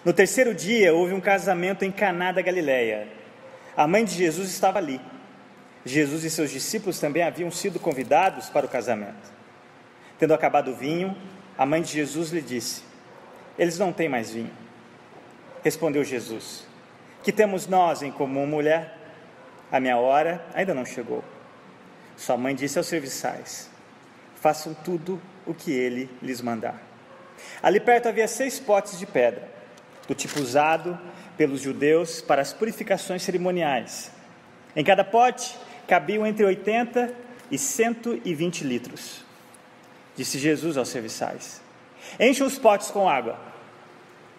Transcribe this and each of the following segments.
No terceiro dia, houve um casamento em Caná da Galileia. A mãe de Jesus estava ali. Jesus e seus discípulos também haviam sido convidados para o casamento. Tendo acabado o vinho, a mãe de Jesus lhe disse: eles não têm mais vinho. Respondeu Jesus: que temos nós em comum, mulher? A minha hora ainda não chegou. Sua mãe disse aos serviçais: façam tudo o que ele lhes mandar. Ali perto havia 6 potes de pedra, do tipo usado pelos judeus para as purificações cerimoniais. Em cada pote cabiam entre 80 e 120 litros. Disse Jesus aos serviçais: enchem os potes com água.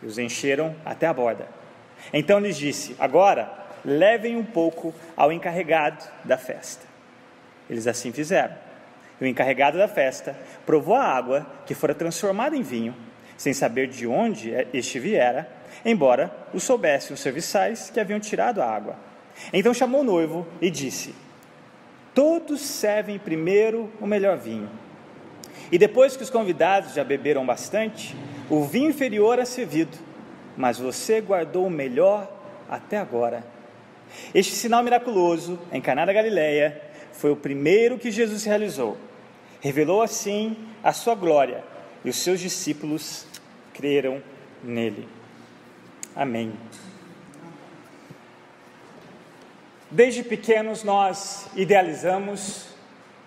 E os encheram até a borda. Então lhes disse: agora levem um pouco ao encarregado da festa. Eles assim fizeram. E o encarregado da festa provou a água que fora transformada em vinho, sem saber de onde este viera, embora o soubessem os serviçais que haviam tirado a água. Então chamou o noivo e disse: todos servem primeiro o melhor vinho. E depois que os convidados já beberam bastante, o vinho inferior é servido, mas você guardou o melhor até agora. Este sinal miraculoso em Caná da Galileia foi o primeiro que Jesus realizou. Revelou assim a sua glória, e os seus discípulos creram nele. Amém. Desde pequenos nós idealizamos,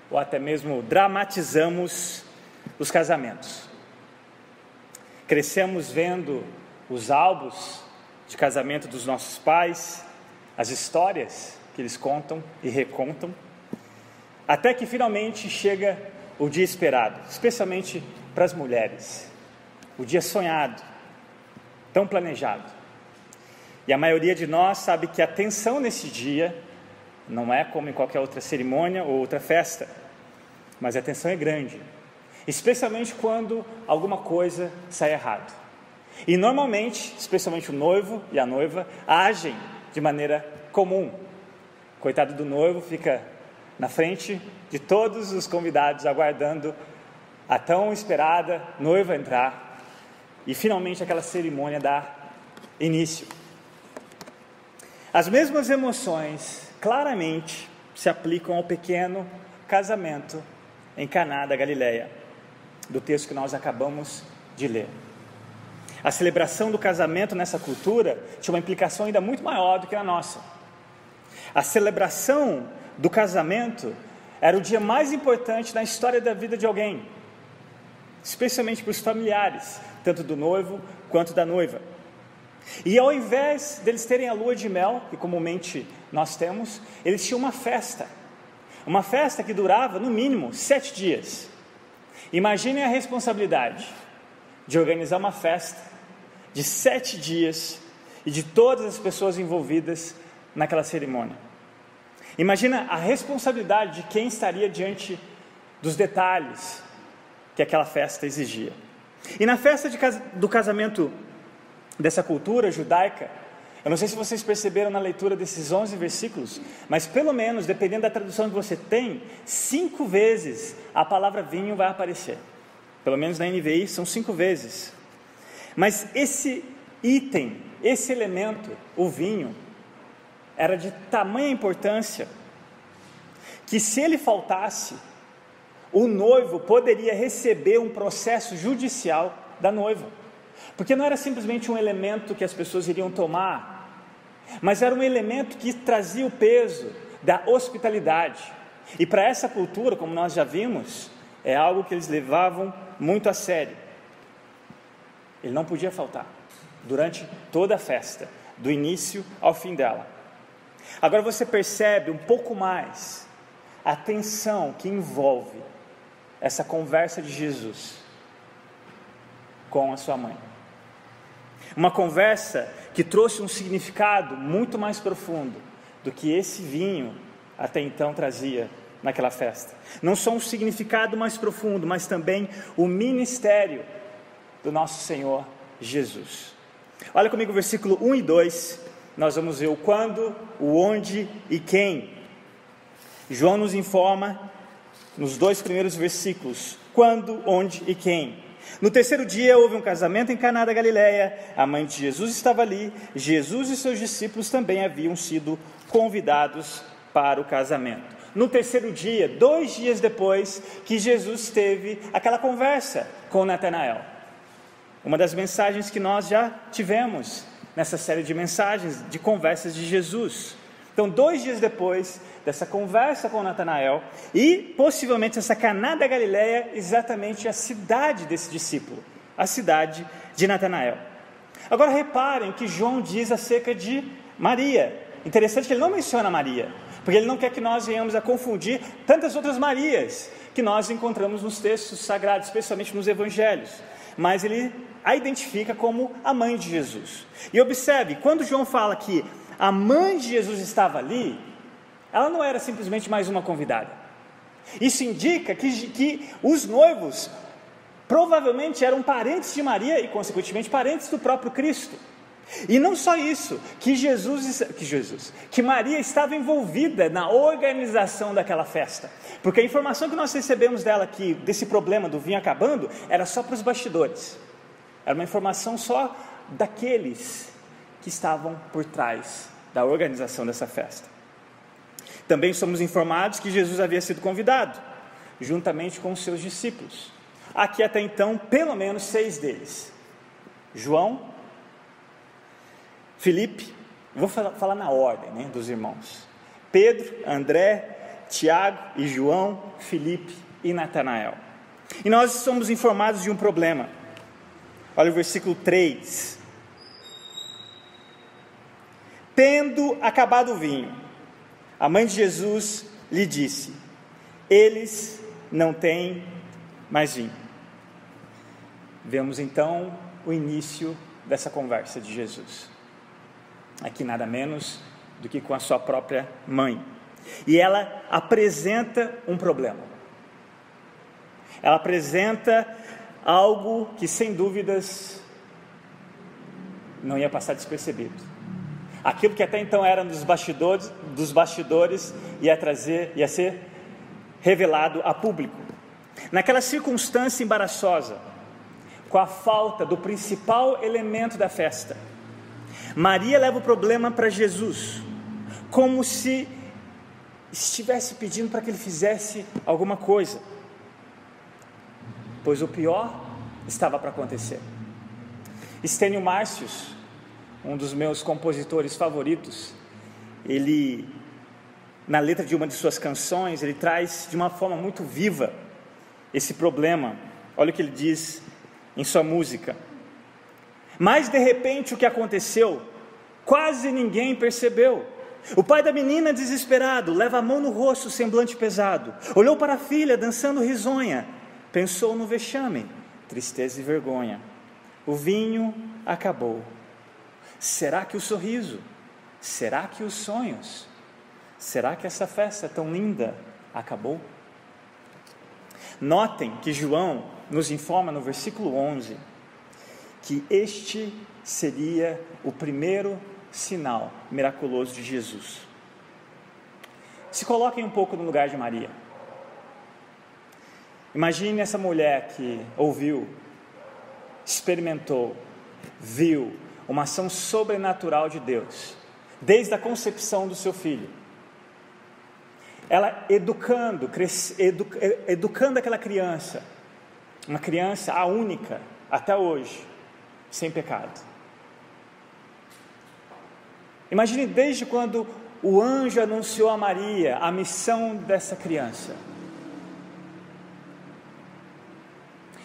ou até mesmo dramatizamos, os casamentos. Crescemos vendo os álbuns de casamento dos nossos pais, as histórias que eles contam e recontam, até que finalmente chega o dia esperado, especialmente para as mulheres, o dia sonhado, tão planejado. E a maioria de nós sabe que a tensão nesse dia não é como em qualquer outra cerimônia ou outra festa, mas a tensão é grande, especialmente quando alguma coisa sai errado. E normalmente, especialmente o noivo e a noiva, agem de maneira comum. Coitado do noivo, fica na frente de todos os convidados, aguardando a tão esperada noiva entrar, e finalmente aquela cerimônia dá início. As mesmas emoções claramente se aplicam ao pequeno casamento em Caná da Galileia, do texto que nós acabamos de ler. A celebração do casamento nessa cultura tinha uma implicação ainda muito maior do que a nossa. A celebração do casamento era o dia mais importante na história da vida de alguém, especialmente para os familiares, tanto do noivo quanto da noiva. E ao invés deles terem a lua de mel, que comumente nós temos, eles tinham uma festa que durava no mínimo 7 dias. Imaginem a responsabilidade de organizar uma festa de 7 dias e de todas as pessoas envolvidas naquela cerimônia. Imagina a responsabilidade de quem estaria diante dos detalhes que aquela festa exigia. E na festa do casamento dessa cultura judaica, eu não sei se vocês perceberam na leitura desses 11 versículos, mas pelo menos, dependendo da tradução que você tem, 5 vezes a palavra vinho vai aparecer. Pelo menos na NVI são 5 vezes. Mas esse item, esse elemento, o vinho, era de tamanha importância que, se ele faltasse, o noivo poderia receber um processo judicial da noiva. Porque não era simplesmente um elemento que as pessoas iriam tomar, mas era um elemento que trazia o peso da hospitalidade. E para essa cultura, como nós já vimos, é algo que eles levavam muito a sério. Ele não podia faltar durante toda a festa, do início ao fim dela. Agora você percebe um pouco mais a tensão que envolve essa conversa de Jesus com a sua mãe. Uma conversa que trouxe um significado muito mais profundo do que esse vinho até então trazia naquela festa. Não só um significado mais profundo, mas também o ministério do nosso Senhor Jesus. Olha comigo o versículo 1 e 2, nós vamos ver o quando, o onde e quem. João nos informa nos 2 primeiros versículos, quando, onde e quem. No terceiro dia houve um casamento em Caná da Galileia, a mãe de Jesus estava ali, Jesus e seus discípulos também haviam sido convidados para o casamento. No terceiro dia, 2 dias depois que Jesus teve aquela conversa com Natanael, uma das mensagens que nós já tivemos nessa série de mensagens, de conversas de Jesus. Então, 2 dias depois dessa conversa com Natanael, e possivelmente essa Caná da Galileia, exatamente a cidade desse discípulo, a cidade de Natanael. Agora reparem o que João diz acerca de Maria. Interessante que ele não menciona Maria, porque ele não quer que nós venhamos a confundir tantas outras Marias que nós encontramos nos textos sagrados, especialmente nos evangelhos, mas ele a identifica como a mãe de Jesus. E observe, quando João fala que a mãe de Jesus estava ali, ela não era simplesmente mais uma convidada. Isso indica que os noivos provavelmente eram parentes de Maria e consequentemente parentes do próprio Cristo. E não só isso, que Maria estava envolvida na organização daquela festa, porque a informação que nós recebemos dela aqui, desse problema do vinho acabando, era só para os bastidores, era uma informação só daqueles que estavam por trás da organização dessa festa. Também somos informados que Jesus havia sido convidado, juntamente com os seus discípulos, aqui até então pelo menos 6 deles, João, Filipe, vou falar na ordem, dos irmãos, Pedro, André, Tiago e João, Filipe e Natanael. E nós somos informados de um problema. Olha o versículo 3. Tendo acabado o vinho, a mãe de Jesus lhe disse: eles não têm mais vinho. Vemos então o início dessa conversa de Jesus. Aqui nada menos do que com a sua própria mãe. E ela apresenta um problema. Ela apresenta algo que sem dúvidas não ia passar despercebido. Aquilo que até então era dos bastidores ia ser revelado a público. Naquela circunstância embaraçosa, com a falta do principal elemento da festa, Maria leva o problema para Jesus, como se estivesse pedindo para que ele fizesse alguma coisa, pois o pior estava para acontecer. Estênio Márcios, um dos meus compositores favoritos, ele, na letra de uma de suas canções, ele traz de uma forma muito viva esse problema. Olha o que ele diz em sua música: mas de repente o que aconteceu, quase ninguém percebeu. O pai da menina, desesperado, leva a mão no rosto, semblante pesado, olhou para a filha dançando risonha, pensou no vexame, tristeza e vergonha. O vinho acabou. Será que o sorriso? Será que os sonhos? Será que essa festa tão linda acabou? Notem que João nos informa no versículo 11 que este seria o primeiro sinal miraculoso de Jesus. Se coloquem um pouco no lugar de Maria. Imagine essa mulher que ouviu, experimentou, viu uma ação sobrenatural de Deus, desde a concepção do seu filho. Ela educando aquela criança, uma criança, a única, até hoje, sem pecado. Imagine desde quando o anjo anunciou a Maria a missão dessa criança.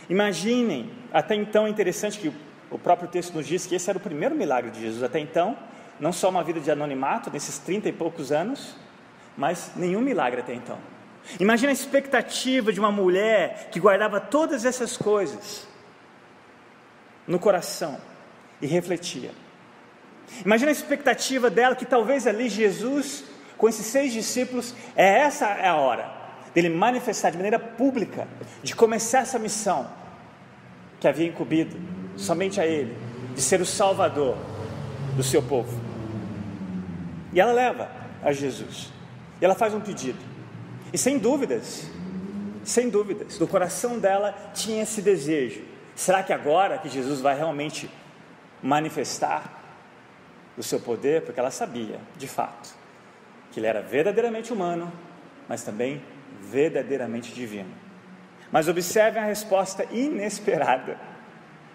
Imaginem, até então é interessante que o próprio texto nos diz que esse era o primeiro milagre de Jesus. Até então, não só uma vida de anonimato, nesses 30 e poucos anos, mas nenhum milagre até então. Imagina a expectativa de uma mulher que guardava todas essas coisas no coração e refletia. Imagina a expectativa dela que talvez ali Jesus, com esses 6 discípulos, essa é a hora dele manifestar de maneira pública, de começar essa missão que havia incumbido somente a ele, de ser o salvador do seu povo. E ela leva a Jesus, e ela faz um pedido, e sem dúvidas, do coração dela tinha esse desejo Será que agora que Jesus vai realmente manifestar o seu poder? Porque ela sabia, de fato, que ele era verdadeiramente humano, mas também verdadeiramente divino. Mas observem a resposta inesperada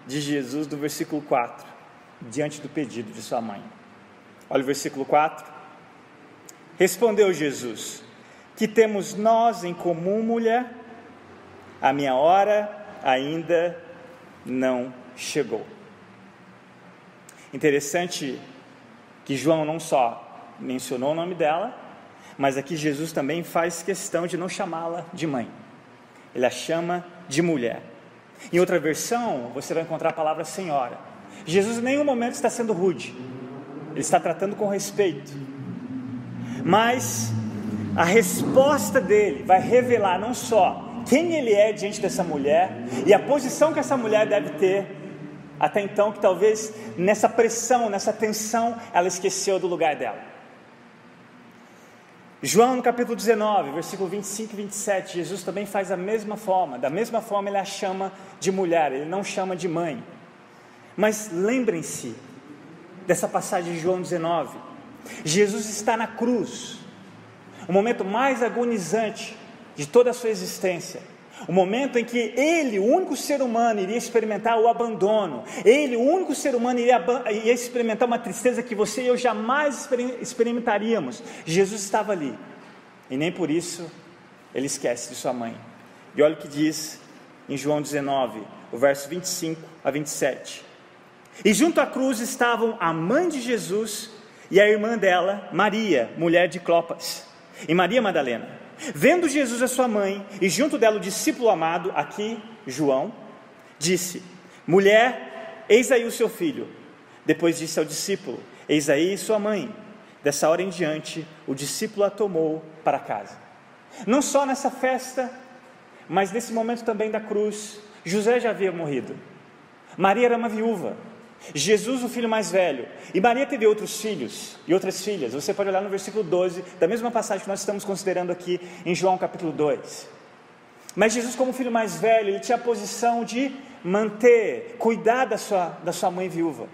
de Jesus do versículo 4, diante do pedido de sua mãe. Olha o versículo 4. Respondeu Jesus: que temos nós em comum, mulher? A minha hora ainda não chegou. Interessante que João não só mencionou o nome dela, mas aqui Jesus também faz questão de não chamá-la de mãe. Ele a chama de mulher. Em outra versão, você vai encontrar a palavra senhora. Jesus em nenhum momento está sendo rude. Ele está tratando com respeito. Mas a resposta dele vai revelar não só quem ele é diante dessa mulher e a posição que essa mulher deve ter até então, que talvez nessa pressão, nessa tensão, ela esqueceu do lugar dela. João no capítulo 19, versículo 25 e 27, Jesus também faz a mesma forma. Da mesma forma ele a chama de mulher, ele não chama de mãe. Mas lembrem-se dessa passagem de João 19. Jesus está na cruz, o momento mais agonizante de toda a sua existência, o momento em que ele, o único ser humano, iria experimentar o abandono. Ele, o único ser humano, iria experimentar uma tristeza que você e eu jamais experimentaríamos. Jesus estava ali, e nem por isso ele esquece de sua mãe. E olha o que diz em João 19, o verso 25 a 27. E junto à cruz estavam a mãe de Jesus e a irmã dela, Maria, mulher de Clopas, e Maria Madalena. Vendo Jesus a sua mãe, e junto dela o discípulo amado, aqui João, disse: mulher, eis aí o seu filho. Depois disse ao discípulo: eis aí sua mãe. Dessa hora em diante, o discípulo a tomou para casa. Não só nessa festa, mas nesse momento também da cruz, José já havia morrido, Maria era uma viúva, Jesus o filho mais velho, e Maria teve outros filhos e outras filhas. Você pode olhar no versículo 12, da mesma passagem que nós estamos considerando aqui em João capítulo 2. Mas Jesus, como filho mais velho, ele tinha a posição de manter, cuidar da sua mãe viúva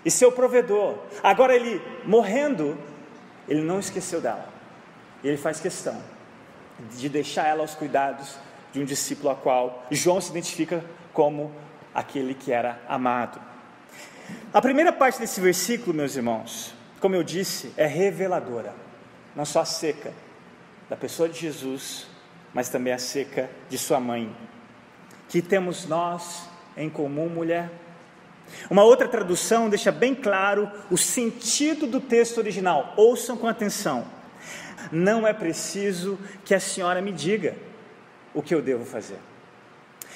e ser o provedor. Agora ele, morrendo, ele não esqueceu dela, ele faz questão de deixar ela aos cuidados de um discípulo a qual João se identifica como aquele que era amado. A primeira parte desse versículo, meus irmãos, como eu disse, é reveladora, não só acerca da pessoa de Jesus, mas também acerca de sua mãe. Que temos nós em comum, mulher? Uma outra tradução deixa bem claro o sentido do texto original. Ouçam com atenção: não é preciso que a senhora me diga o que eu devo fazer.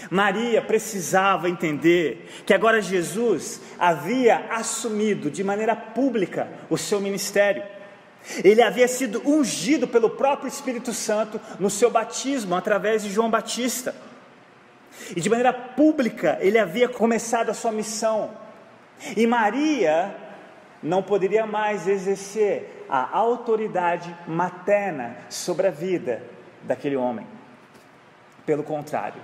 Maria precisava entender que agora Jesus havia assumido de maneira pública o seu ministério. Ele havia sido ungido pelo próprio Espírito Santo no seu batismo através de João Batista, e de maneira pública ele havia começado a sua missão. E Maria não poderia mais exercer a autoridade materna sobre a vida daquele homem. Pelo contrário,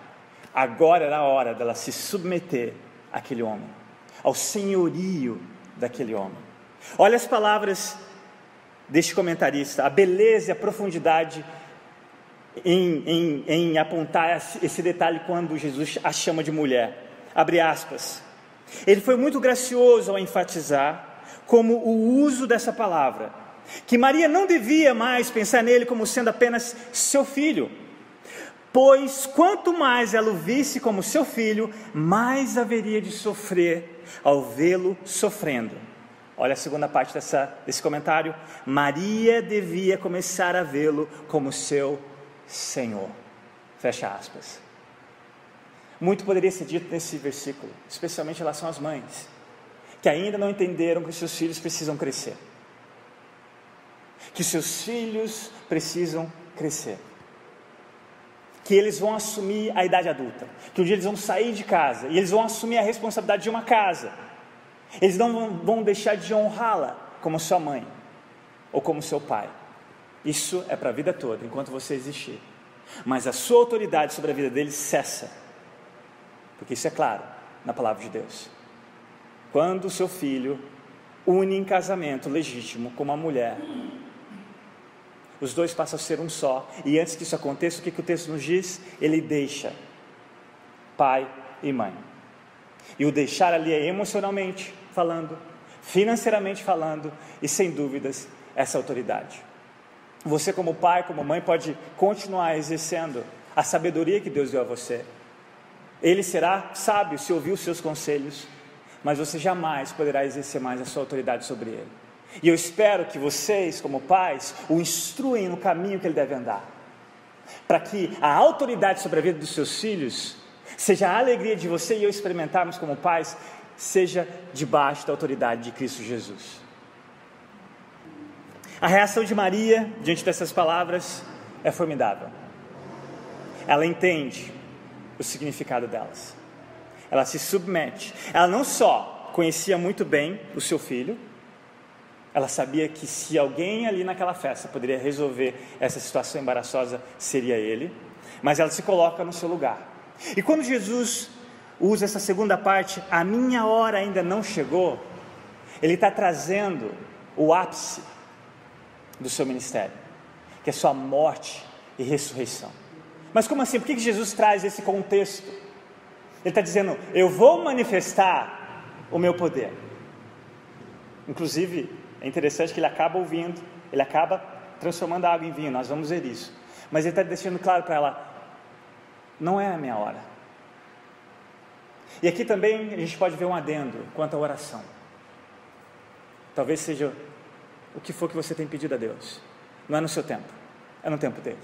agora era a hora dela se submeter àquele homem, ao senhorio daquele homem. Olha as palavras deste comentarista, a beleza e a profundidade em apontar esse detalhe quando Jesus a chama de mulher. Abre aspas. Ele foi muito gracioso ao enfatizar como o uso dessa palavra, que Maria não devia mais pensar nele como sendo apenas seu filho, pois quanto mais ela o visse como seu filho, mais haveria de sofrer ao vê-lo sofrendo. Olha a segunda parte desse comentário. Maria devia começar a vê-lo como seu Senhor. Fecha aspas. Muito poderia ser dito nesse versículo, especialmente em relação às mães, que ainda não entenderam que seus filhos precisam crescer, que seus filhos precisam crescer, que eles vão assumir a idade adulta, que um dia eles vão sair de casa, e eles vão assumir a responsabilidade de uma casa. Eles não vão deixar de honrá-la como sua mãe, ou como seu pai. Isso é para a vida toda, enquanto você existir. Mas a sua autoridade sobre a vida deles cessa, porque isso é claro, na palavra de Deus. Quando o seu filho une em casamento legítimo com uma mulher, os dois passam a ser um só. E antes que isso aconteça, o que o texto nos diz? Ele deixa pai e mãe. E o deixar ali é emocionalmente falando, financeiramente falando, e sem dúvidas essa autoridade. Você como pai, como mãe, pode continuar exercendo a sabedoria que Deus deu a você. Ele será sábio se ouvir os seus conselhos, mas você jamais poderá exercer mais a sua autoridade sobre ele. E eu espero que vocês, como pais, o instruem no caminho que ele deve andar, para que a autoridade sobre a vida dos seus filhos seja a alegria de você e eu experimentarmos como pais, seja debaixo da autoridade de Cristo Jesus. A reação de Maria diante dessas palavras é formidável. Ela entende o significado delas. Ela se submete. Ela não só conhecia muito bem o seu filho, ela sabia que se alguém ali naquela festa poderia resolver essa situação embaraçosa, seria ele, mas ela se coloca no seu lugar. E quando Jesus usa essa segunda parte, a minha hora ainda não chegou, ele está trazendo o ápice do seu ministério, que é sua morte e ressurreição. Mas como assim? Por que Jesus traz esse contexto? Ele está dizendo, eu vou manifestar o meu poder. Inclusive, é interessante que ele acaba ouvindo, ele acaba transformando a água em vinho, nós vamos ver isso. Mas ele está deixando claro para ela, não é a minha hora. E aqui também a gente pode ver um adendo quanto à oração. Talvez seja o que for que você tem pedido a Deus. Não é no seu tempo, é no tempo dele.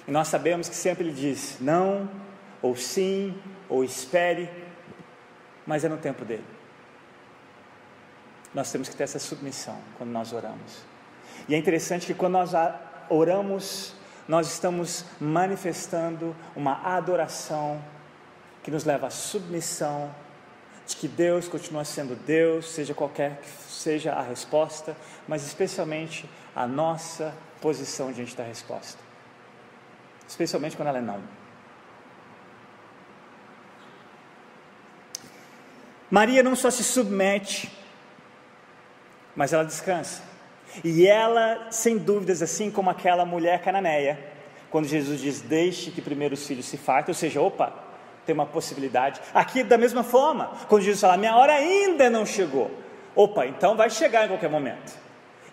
E nós sabemos que sempre ele diz não, ou sim, ou espere, mas é no tempo dele. Nós temos que ter essa submissão quando nós oramos. E é interessante que quando nós oramos, nós estamos manifestando uma adoração que nos leva à submissão, de que Deus continua sendo Deus, seja qualquer que seja a resposta, mas especialmente a nossa posição diante da resposta, especialmente quando ela é não. Maria não só se submete, mas ela descansa. E ela, sem dúvidas, assim como aquela mulher cananeia, quando Jesus diz, deixe que primeiro os filhos se fartem, ou seja, opa, tem uma possibilidade. Aqui da mesma forma, quando Jesus fala, minha hora ainda não chegou, opa, então vai chegar em qualquer momento.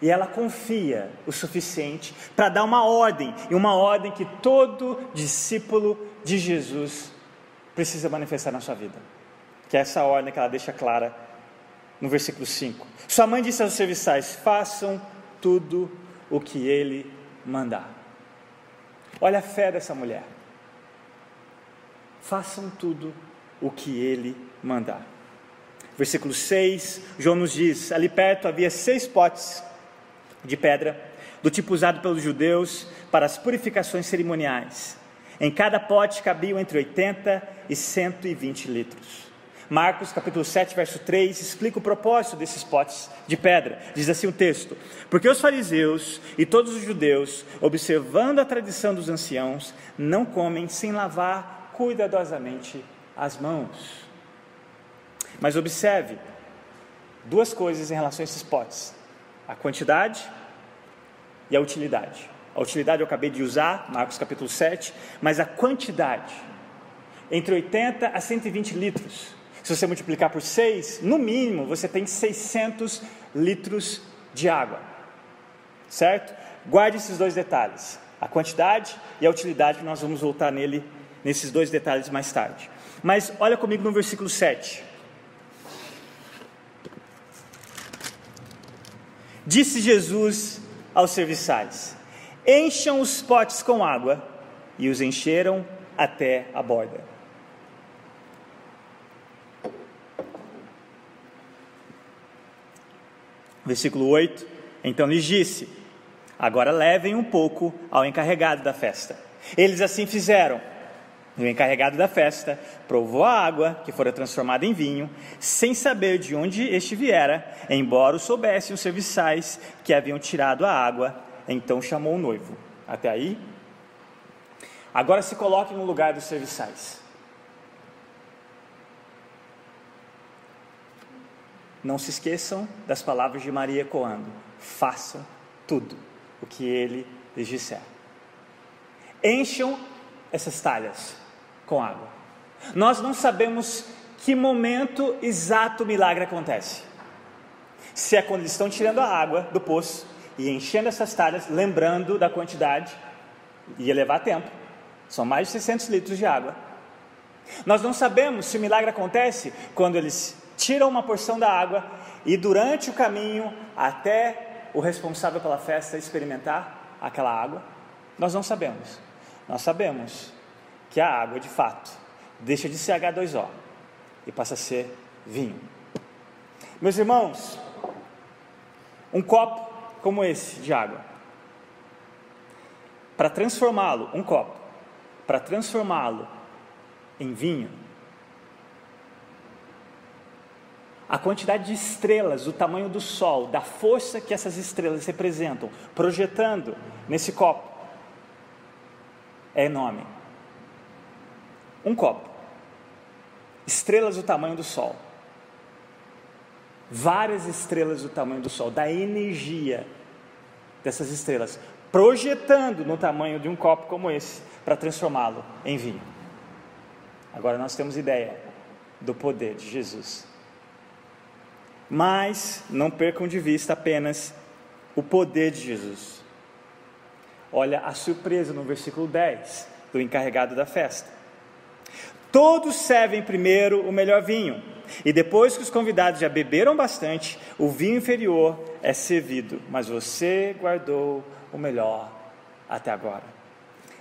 E ela confia o suficiente para dar uma ordem, e uma ordem que todo discípulo de Jesus precisa manifestar na sua vida, que é essa ordem que ela deixa clara no versículo 5. Sua mãe disse aos serviçais, façam tudo o que ele mandar. Olha a fé dessa mulher. Façam tudo o que ele mandar. Versículo 6, João nos diz, ali perto havia 6 potes de pedra, do tipo usado pelos judeus para as purificações cerimoniais. Em cada pote cabiam entre 80 e 120 litros. Marcos capítulo 7, verso 3, explica o propósito desses potes de pedra. Diz assim o texto, porque os fariseus e todos os judeus, observando a tradição dos anciãos, não comem sem lavar cuidadosamente as mãos. Mas observe duas coisas em relação a esses potes, a quantidade e a utilidade. A utilidade eu acabei de usar, Marcos capítulo 7, mas a quantidade, entre 80 a 120 litros. Se você multiplicar por 6, no mínimo você tem 600 litros de água, certo? Guarde esses dois detalhes, a quantidade e a utilidade, que nós vamos voltar nesses dois detalhes mais tarde. Mas olha comigo no versículo 7. Disse Jesus aos serviçais, encham os potes com água, e os encheram até a borda. Versículo 8, então lhes disse, agora levem um pouco ao encarregado da festa. Eles assim fizeram. E o encarregado da festa provou a água que fora transformada em vinho, sem saber de onde este viera, embora o soubessem os serviçais que haviam tirado a água, então chamou o noivo. Até aí? Agora se coloque no lugar dos serviçais. não se esqueçam das palavras de Maria ecoando: façam tudo o que ele lhes disser. Encham essas talhas com água. Nós não sabemos que momento exato o milagre acontece. Se é quando eles estão tirando a água do poço e enchendo essas talhas, lembrando da quantidade, ia levar tempo, são mais de 600 litros de água. Nós não sabemos se o milagre acontece quando eles tiram uma porção da água e durante o caminho até o responsável pela festa experimentar aquela água. Nós não sabemos. Nós sabemos que a água, de fato, deixa de ser H2O e passa a ser vinho. Meus irmãos, um copo como esse de água, para transformá-lo, um copo, para transformá-lo em vinho, a quantidade de estrelas, o tamanho do sol, da força que essas estrelas representam, projetando nesse copo, é enorme. Um copo, estrelas do tamanho do sol, várias estrelas do tamanho do sol, da energia dessas estrelas, projetando no tamanho de um copo como esse, para transformá-lo em vinho. Agora nós temos ideia do poder de Jesus. Mas não percam de vista apenas o poder de Jesus. Olha a surpresa no versículo 10 do encarregado da festa. Todos servem primeiro o melhor vinho, e depois que os convidados já beberam bastante, o vinho inferior é servido, mas você guardou o melhor até agora.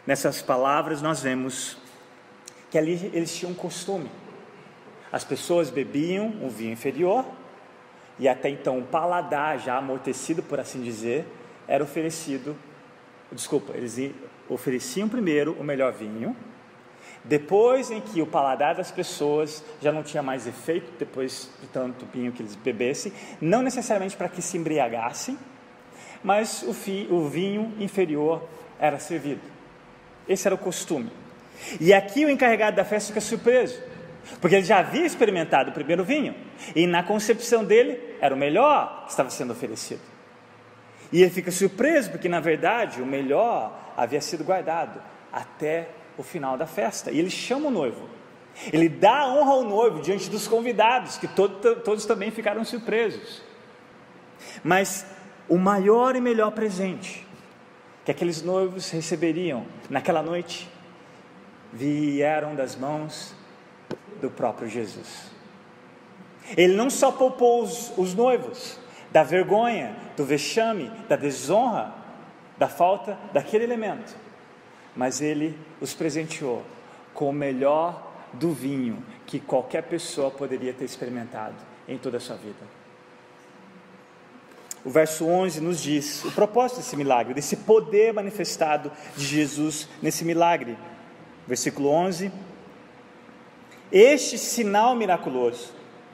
Nessas palavras nós vemos que ali eles tinham um costume. As pessoas bebiam o vinho inferior, e até então o paladar já amortecido, por assim dizer, era oferecido. Eles ofereciam primeiro o melhor vinho, depois em que o paladar das pessoas já não tinha mais efeito, depois de tanto vinho que eles bebessem, não necessariamente para que se embriagassem, mas o vinho inferior era servido. Esse era o costume. E aqui o encarregado da festa fica surpreso, porque ele já havia experimentado o primeiro vinho, e na concepção dele era o melhor que estava sendo oferecido. E ele fica surpreso, porque na verdade o melhor havia sido guardado até o final da festa. E ele chama o noivo, ele dá a honra ao noivo diante dos convidados, que todos também ficaram surpresos. Mas o maior e melhor presente que aqueles noivos receberiam naquela noite vieram das mãos do próprio Jesus. Ele não só poupou os noivos da vergonha, do vexame, da desonra, da falta daquele elemento, mas ele os presenteou com o melhor do vinho que qualquer pessoa poderia ter experimentado em toda a sua vida. O verso 11 nos diz o propósito desse milagre, desse poder manifestado de Jesus nesse milagre. Versículo 11: este sinal miraculoso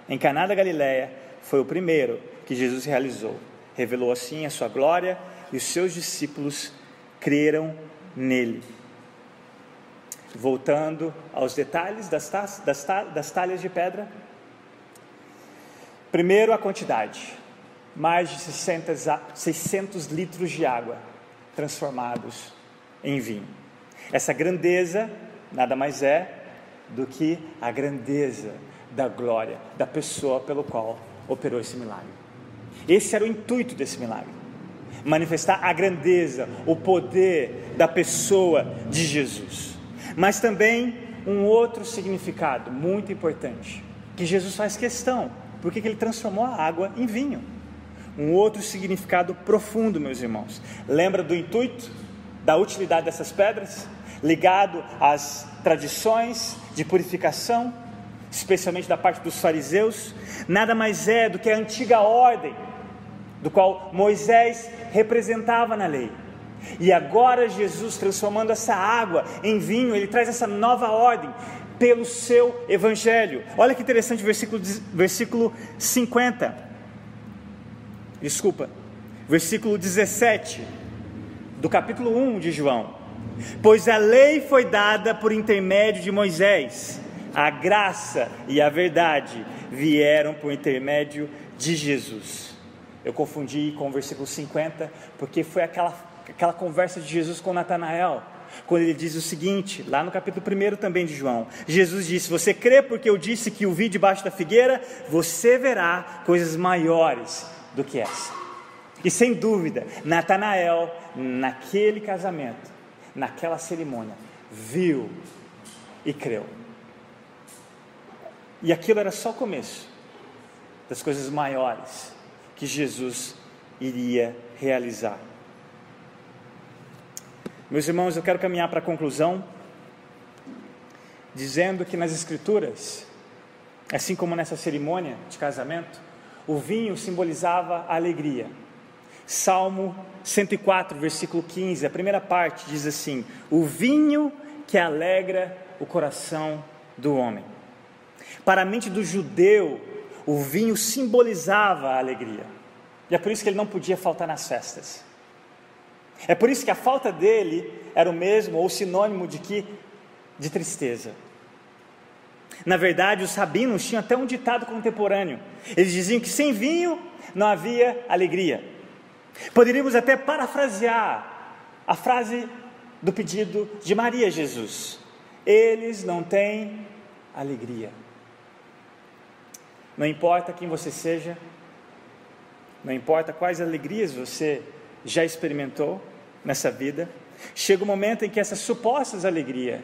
em Caná da Galileia foi o primeiro que Jesus realizou. Revelou assim a sua glória e os seus discípulos creram nele. Voltando aos detalhes das talhas de pedra. Primeiro, a quantidade: mais de 600 litros de água transformados em vinho. Essa grandeza nada mais é do que a grandeza da glória da pessoa pelo qual operou esse milagre. Esse era o intuito desse milagre: manifestar a grandeza, o poder da pessoa de Jesus. Mas também um outro significado muito importante, que Jesus faz questão, porque ele transformou a água em vinho. Um outro significado profundo, meus irmãos. Lembra do intuito, da utilidade dessas pedras? Ligado às tradições de purificação, especialmente da parte dos fariseus. Nada mais é do que a antiga ordem, do qual Moisés representava na lei. E agora Jesus, transformando essa água em vinho, ele traz essa nova ordem pelo seu evangelho. Olha que interessante, versículo 17 do capítulo 1 de João. Pois a lei foi dada por intermédio de Moisés, a graça e a verdade vieram por intermédio de Jesus. Eu confundi com o versículo 50, porque foi aquela conversa de Jesus com Natanael, quando ele diz o seguinte, lá no capítulo 1 também de João, Jesus disse: você crê porque eu disse que o vi debaixo da figueira? Você verá coisas maiores do que essa. E sem dúvida, Natanael, naquele casamento, naquela cerimônia, viu e creu. E aquilo era só o começo das coisas maiores que Jesus iria realizar. Meus irmãos, eu quero caminhar para a conclusão, dizendo que nas Escrituras, assim como nessa cerimônia de casamento, o vinho simbolizava a alegria. Salmo 104, versículo 15, a primeira parte diz assim: o vinho que alegra o coração do homem. Para a mente do judeu, o vinho simbolizava a alegria, e é por isso que ele não podia faltar nas festas. É por isso que a falta dele era o mesmo ou sinônimo de tristeza. Na verdade, os rabinos tinham até um ditado contemporâneo. Eles diziam que sem vinho não havia alegria. Poderíamos até parafrasear a frase do pedido de Maria a Jesus: eles não têm alegria. Não importa quem você seja, não importa quais alegrias você já experimentou nessa vida, chega um momento em que essas supostas alegrias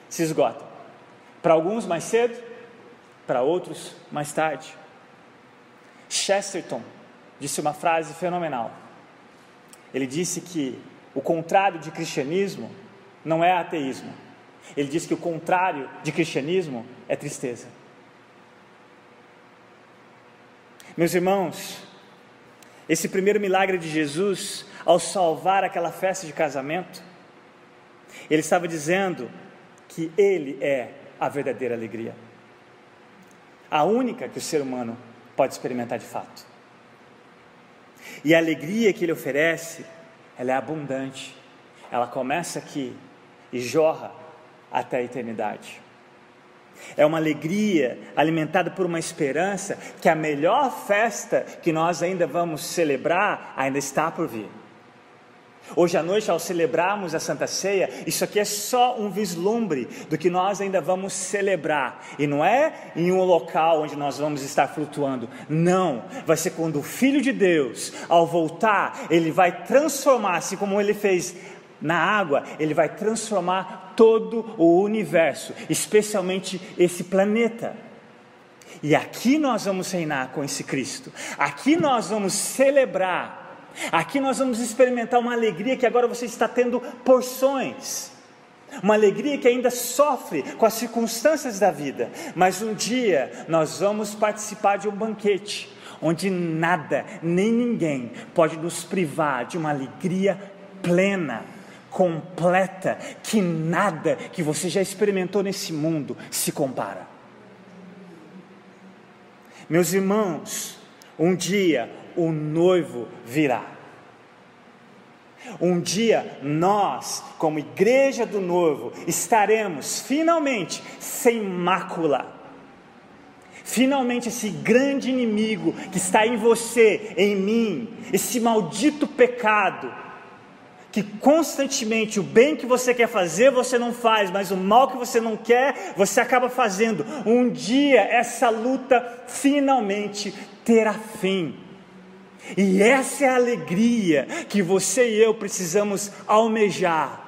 se esgotam. Para alguns mais cedo, para outros mais tarde. Chesterton disse uma frase fenomenal. Ele disse que o contrário de cristianismo não é ateísmo. Ele disse que o contrário de cristianismo é tristeza. Meus irmãos, esse primeiro milagre de Jesus, ao salvar aquela festa de casamento, ele estava dizendo que ele é a verdadeira alegria, a única que o ser humano pode experimentar de fato. E a alegria que ele oferece, ela é abundante, ela começa aqui e jorra até a eternidade. É uma alegria alimentada por uma esperança que a melhor festa que nós ainda vamos celebrar ainda está por vir. Hoje à noite, ao celebrarmos a Santa Ceia, isso aqui é só um vislumbre do que nós ainda vamos celebrar. E não é em um local onde nós vamos estar flutuando. Não, vai ser quando o Filho de Deus, ao voltar, ele vai transformar, assim como ele fez na água, ele vai transformar todo o universo, especialmente esse planeta. E aqui nós vamos reinar com esse Cristo. Aqui nós vamos celebrar. Aqui nós vamos experimentar uma alegria que agora você está tendo porções. Uma alegria que ainda sofre com as circunstâncias da vida. Mas um dia nós vamos participar de um banquete onde nada, nem ninguém pode nos privar de uma alegria plena, completa, que nada que você já experimentou nesse mundo se compara. Meus irmãos, um dia o noivo virá. Um dia nós, como igreja do noivo, estaremos finalmente sem mácula. Finalmente esse grande inimigo que está em você, em mim, esse maldito pecado, que constantemente o bem que você quer fazer você não faz, mas o mal que você não quer você acaba fazendo. Um dia essa luta finalmente terá fim. E essa é a alegria que você e eu precisamos almejar.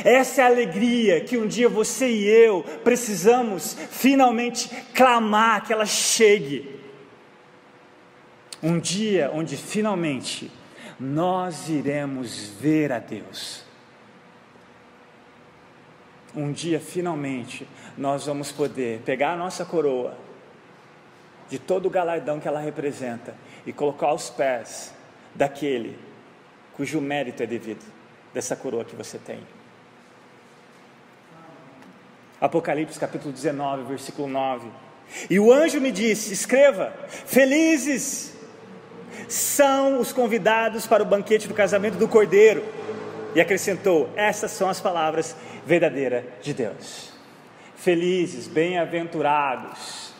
Essa é a alegria que um dia você e eu precisamos finalmente clamar que ela chegue. Um dia onde finalmente nós iremos ver a Deus. Um dia finalmente nós vamos poder pegar a nossa coroa, de todo o galardão que ela representa, e colocar aos pés daquele cujo mérito é devido, dessa coroa que você tem. Apocalipse capítulo 19, versículo 9. E o anjo me disse: escreva, felizes são os convidados para o banquete do casamento do Cordeiro. E acrescentou: essas são as palavras verdadeiras de Deus. felizes, bem-aventurados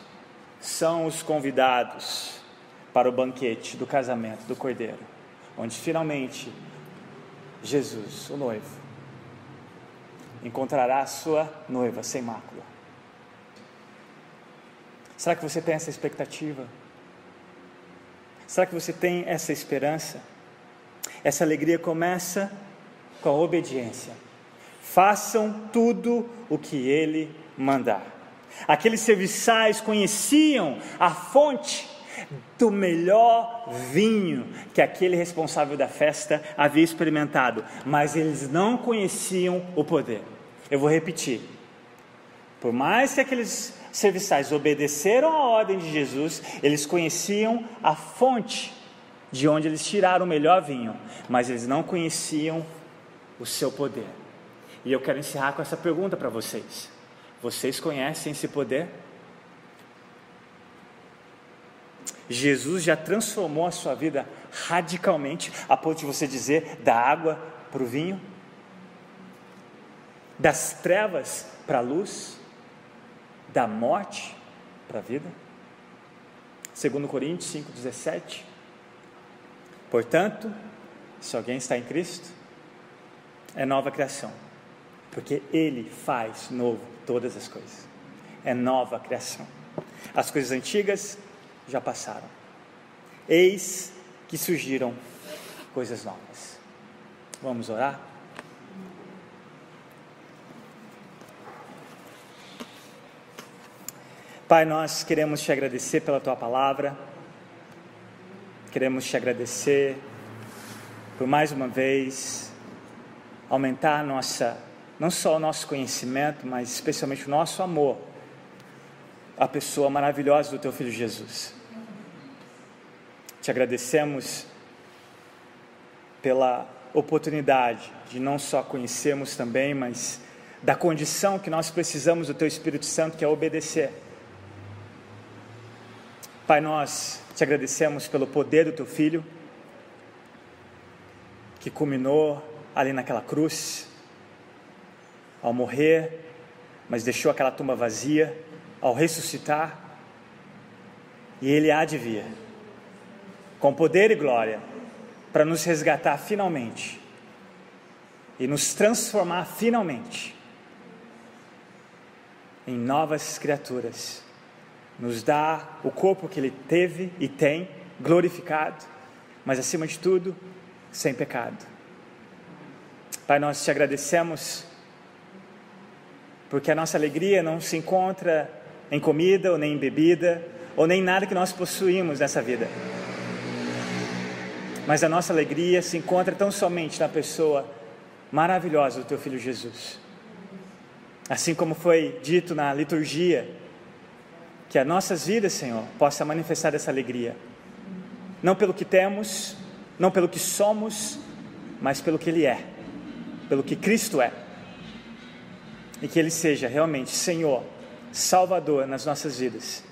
são os convidados para o banquete do casamento do Cordeiro, onde finalmente Jesus, o noivo, encontrará a sua noiva sem mácula. Será que você tem essa expectativa? Será que você tem essa esperança? Essa alegria começa com a obediência. Façam tudo o que Ele mandar. Aqueles serviçais conheciam a fonte do melhor vinho que aquele responsável da festa havia experimentado, mas eles não conheciam o poder. Eu vou repetir. Por mais que aqueles serviçais obedeceram à ordem de Jesus, eles conheciam a fonte de onde eles tiraram o melhor vinho, mas eles não conheciam o seu poder. E eu quero encerrar com essa pergunta para vocês: vocês conhecem esse poder? Jesus já transformou a sua vida radicalmente, a ponto de você dizer da água para o vinho, das trevas para a luz, da morte para a vida. 2 Coríntios 5,17. Portanto, se alguém está em Cristo, é nova criação, porque Ele faz novo todas as coisas. É nova criação. As coisas antigas já passaram, eis que surgiram coisas novas. Vamos orar? Pai, nós queremos te agradecer pela tua palavra, queremos te agradecer por mais uma vez aumentar não só o nosso conhecimento, mas especialmente o nosso amor à pessoa maravilhosa do teu Filho Jesus. Te agradecemos pela oportunidade de não só conhecermos também, mas da condição que nós precisamos do teu Espírito Santo, que é obedecer. Pai, nós te agradecemos pelo poder do teu Filho, que culminou ali naquela cruz, ao morrer, mas deixou aquela tumba vazia, ao ressuscitar, e Ele há de vir com poder e glória para nos resgatar finalmente e nos transformar finalmente em novas criaturas, nos dá o corpo que Ele teve e tem glorificado, mas acima de tudo sem pecado. Pai, nós te agradecemos porque a nossa alegria não se encontra em comida ou nem em bebida ou nem em nada que nós possuímos nessa vida, mas a nossa alegria se encontra tão somente na pessoa maravilhosa do teu Filho Jesus. Assim como foi dito na liturgia, que as nossas vidas, Senhor, possam manifestar essa alegria, não pelo que temos, não pelo que somos, mas pelo que Ele é, pelo que Cristo é, e que Ele seja realmente Senhor, Salvador nas nossas vidas,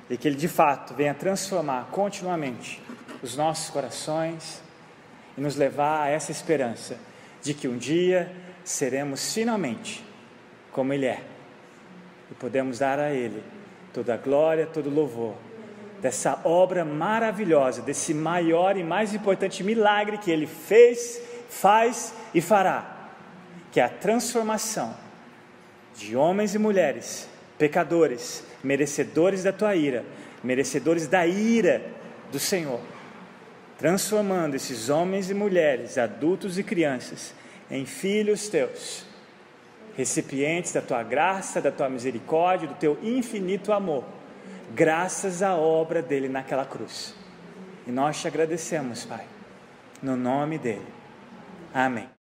e que Ele de fato venha transformar continuamente os nossos corações e nos levar a essa esperança de que um dia seremos finalmente como Ele é, e podemos dar a Ele toda a glória, todo o louvor dessa obra maravilhosa, desse maior e mais importante milagre que Ele fez, faz e fará, que é a transformação de homens e mulheres pecadores, merecedores da tua ira, merecedores da ira do Senhor, transformando esses homens e mulheres, adultos e crianças, em filhos teus, recipientes da tua graça, da tua misericórdia, do teu infinito amor, graças à obra dele naquela cruz. E nós te agradecemos, Pai, no nome dele. Amém.